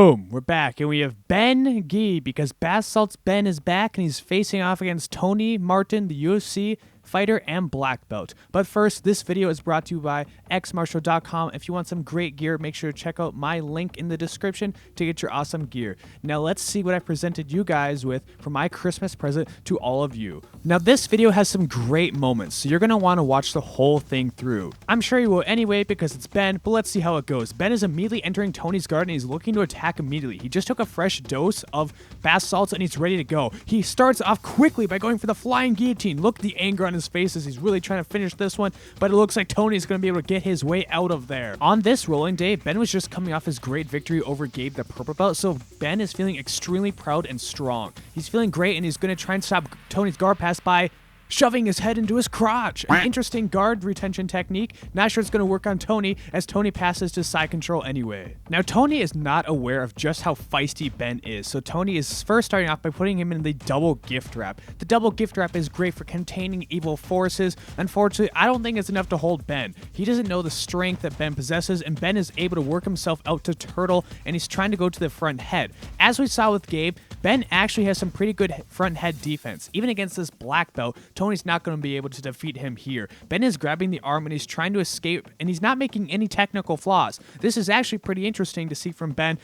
Boom, we're back, and we have Ben Gee, because Basalt's Ben is back, and he's facing off against Tony Martin, the UFC fighter and black belt. But first, this video is brought to you by xmartial.com. If you want some great gear, make sure to check out my link in the description to get your awesome gear. Now let's see what I presented you guys with for my Christmas present to all of you. Now this video has some great moments, so you're going to want to watch the whole thing through. I'm sure you will anyway because it's Ben, but let's see how it goes. Ben is immediately entering Tony's guard and he's looking to attack immediately. He just took a fresh dose of bath salts and he's ready to go. He starts off quickly by going for the flying guillotine. Look at the anger on his face as he's really trying to finish this one, but it looks like Tony's going to be able to get his way out of there. On this rolling day, Ben was just coming off his great victory over Gabe, the purple belt, so Ben is feeling extremely proud and strong. He's feeling great and he's going to try and stop Tony's guard pass by shoving his head into his crotch. An interesting guard retention technique. Not sure it's going to work on Tony as Tony passes to side control anyway. Now Tony is not aware of just how feisty Ben is, so Tony is first starting off by putting him in the double gift wrap. The double gift wrap is great for containing evil forces. Unfortunately, I don't think it's enough to hold Ben. He doesn't know the strength that Ben possesses, and Ben is able to work himself out to turtle, and he's trying to go to the front head. As we saw with Gabe, Ben actually has some pretty good front head defense. Even against this black belt, Tony's not going to be able to defeat him here. Ben is grabbing the arm and he's trying to escape, and he's not making any technical flaws. This is actually pretty interesting to see from Ben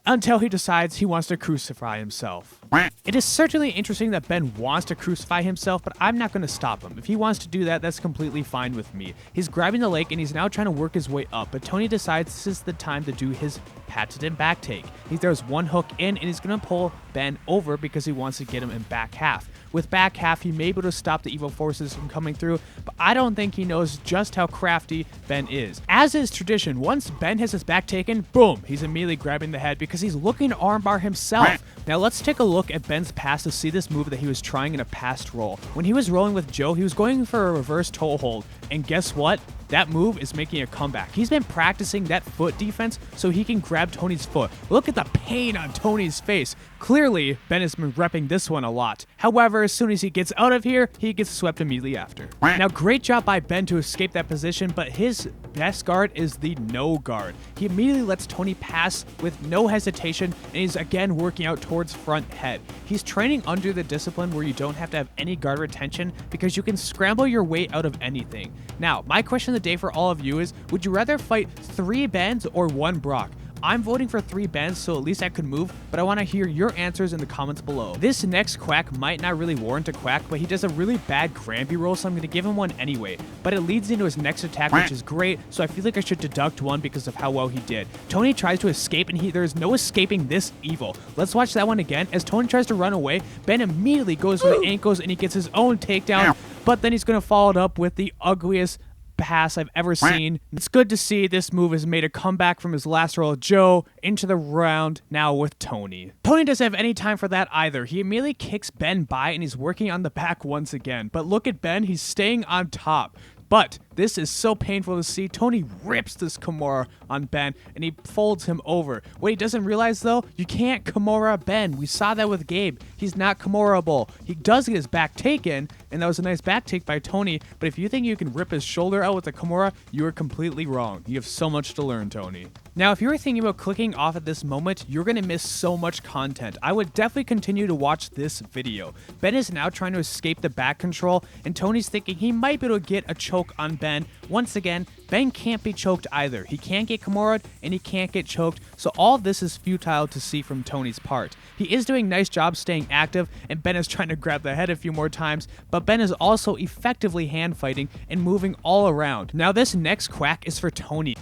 until he decides he wants to crucify himself. It is certainly interesting that Ben wants to crucify himself, but I'm not going to stop him. If he wants to do that, that's completely fine with me. He's grabbing the leg and he's now trying to work his way up, but Tony decides this is the time to do his patented back take. He throws one hook in and he's going to pull Ben over because he wants to get him in back half. With back half, he may be able to stop the evil forces from coming through, but I don't think he knows just how crafty Ben is. As is tradition, once Ben has his back taken, boom, he's immediately grabbing the head because he's looking to armbar himself. Now let's take a look at Ben's past to see this move that he was trying in a past roll. When he was rolling with Joe, he was going for a reverse toe hold, and guess what? That move is making a comeback. He's been practicing that foot defense so he can grab Tony's foot. Look at the pain on Tony's face. Clearly, Ben has been repping this one a lot. However, as soon as he gets out of here, he gets swept immediately after. Now, great job by Ben to escape that position, but his best guard is the no guard. He immediately lets Tony pass with no hesitation, and he's again working out towards front head. He's training under the discipline where you don't have to have any guard retention because you can scramble your way out of anything. Now, my question of the day for all of you is, would you rather fight 3 Bens or 1 Brock? I'm voting for 3 Bens, so at least I could move, but I want to hear your answers in the comments below. This next quack might not really warrant a quack, but he does a really bad Granby roll, so I'm going to give him one anyway. But it leads into his next attack, which is great, so I feel like I should deduct 1 because of how well he did. Tony tries to escape, and there's no escaping this evil. Let's watch that one again. As Tony tries to run away, Ben immediately goes for the ankles, and he gets his own takedown, but then he's going to follow it up with the ugliest pass I've ever seen. It's good to see this move has made a comeback from his last roll of Joe into the round now with Tony. Tony doesn't have any time for that either. He immediately kicks Ben by and he's working on the back once again. But look at Ben, he's staying on top. But this is so painful to see. Tony rips this Kimura on Ben and he folds him over. What he doesn't realize though, you can't Kimura Ben. We saw that with Gabe. He's not Kimura-able. He does get his back taken, and that was a nice back take by Tony, but if you think you can rip his shoulder out with a Kimura, you are completely wrong. You have so much to learn, Tony. Now, if you were thinking about clicking off at this moment, you're going to miss so much content. I would definitely continue to watch this video. Ben is now trying to escape the back control, and Tony's thinking he might be able to get a choke on Ben. Once again, Ben can't be choked either. He can't get Kimura'd, and he can't get choked, so all of this is futile to see from Tony's part. He is doing a nice job staying active, and Ben is trying to grab the head a few more times, but Ben is also effectively hand fighting and moving all around. Now this next quack is for Tony.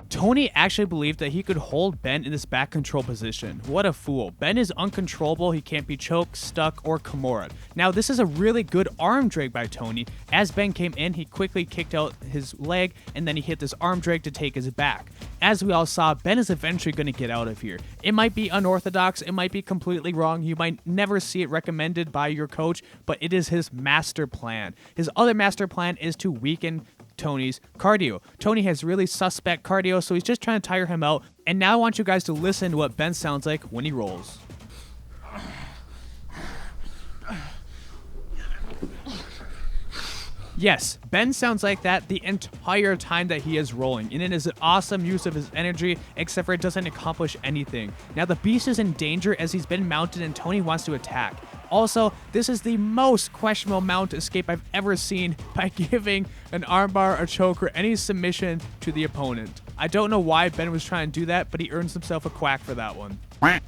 Tony actually believed that he could hold Ben in this back control position. What a fool. Ben is uncontrollable. He can't be choked, stuck, or Kimura'd. Now this is a really good arm drag by Tony. As Ben came in, he quickly kicked out his leg, and then he hit this arm drag to take his back. As we all saw, Ben is eventually going to get out of here. It might be unorthodox, it might be completely wrong, you might never see it recommended by your coach, but it is his master plan. His other master plan is to weaken Tony's cardio. Tony has really suspect cardio, so he's just trying to tire him out. And now I want you guys to listen to what Ben sounds like when he rolls. Yes, Ben sounds like that the entire time that he is rolling, and it is an awesome use of his energy, except for it doesn't accomplish anything. Now the beast is in danger as he's been mounted and Tony wants to attack. Also, this is the most questionable mount escape I've ever seen by giving an armbar, a choke, or any submission to the opponent. I don't know why Ben was trying to do that, but he earns himself a quack for that one.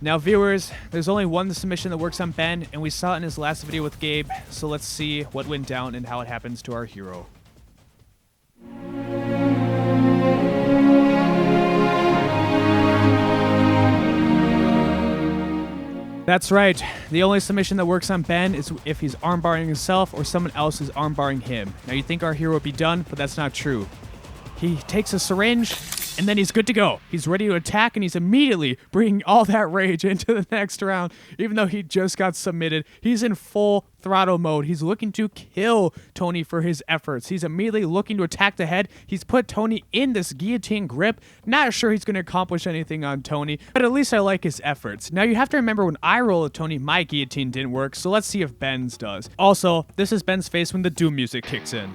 Now viewers, there's only one submission that works on Ben, and we saw it in his last video with Gabe, so let's see what went down and how it happens to our hero. That's right, the only submission that works on Ben is if he's armbarring himself or someone else is armbarring him. Now you'd think our hero would be done, but that's not true. He takes a syringe, and then he's good to go. He's ready to attack, and he's immediately bringing all that rage into the next round, even though he just got submitted. He's in full throttle mode. He's looking to kill Tony for his efforts. He's immediately looking to attack the head. He's put Tony in this guillotine grip. Not sure he's going to accomplish anything on Tony, but at least I like his efforts. Now, you have to remember when I roll with Tony, my guillotine didn't work, so let's see if Ben's does. Also, this is Ben's face when the Doom music kicks in.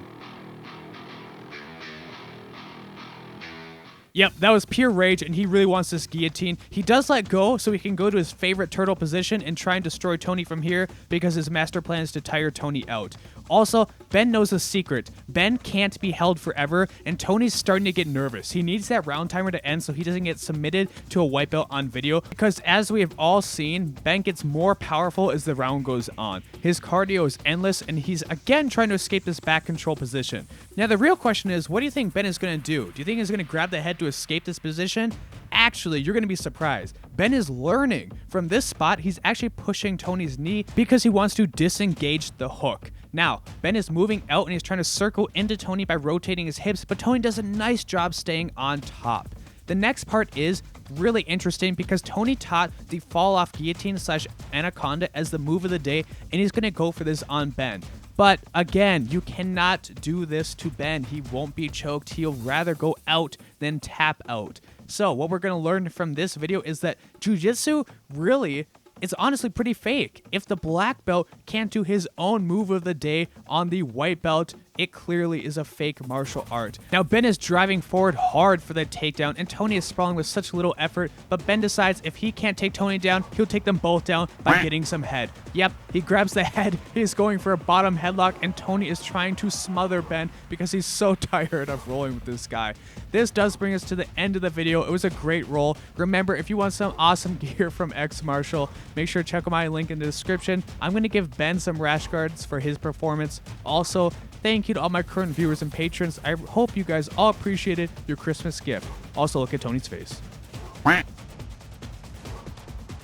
Yep, that was pure rage, and he really wants this guillotine. He does let go so he can go to his favorite turtle position and try and destroy Tony from here because his master plan is to tire Tony out. Also, Ben knows a secret. Ben can't be held forever, and Tony's starting to get nervous. He needs that round timer to end so he doesn't get submitted to a white belt on video, because as we have all seen, Ben gets more powerful as the round goes on. His cardio is endless, and he's again trying to escape this back control position. Now, the real question is, what do you think Ben is going to do? Do you think he's going to grab the head to escape this position? Actually, you're going to be surprised. Ben is learning. From this spot, he's actually pushing Tony's knee because he wants to disengage the hook. Now, Ben is moving out and he's trying to circle into Tony by rotating his hips, but Tony does a nice job staying on top. The next part is really interesting because Tony taught the fall off guillotine / anaconda as the move of the day, and he's going to go for this on Ben. But again, you cannot do this to Ben. He won't be choked. He'll rather go out than tap out. So what we're going to learn from this video is that jiu-jitsu really, it's honestly pretty fake. If the black belt can't do his own move of the day on the white belt, it clearly is a fake martial art. Now, Ben is driving forward hard for the takedown, and Tony is sprawling with such little effort, but Ben decides if he can't take Tony down, he'll take them both down by getting some head. Yep, he grabs the head, he's going for a bottom headlock, and Tony is trying to smother Ben because he's so tired of rolling with this guy. This does bring us to the end of the video. It was a great roll. Remember, if you want some awesome gear from X Martial, make sure to check out my link in the description. I'm going to give Ben some rash guards for his performance. Also, thank you to all my current viewers and patrons. I hope you guys all appreciated your Christmas gift. Also, look at Tony's face.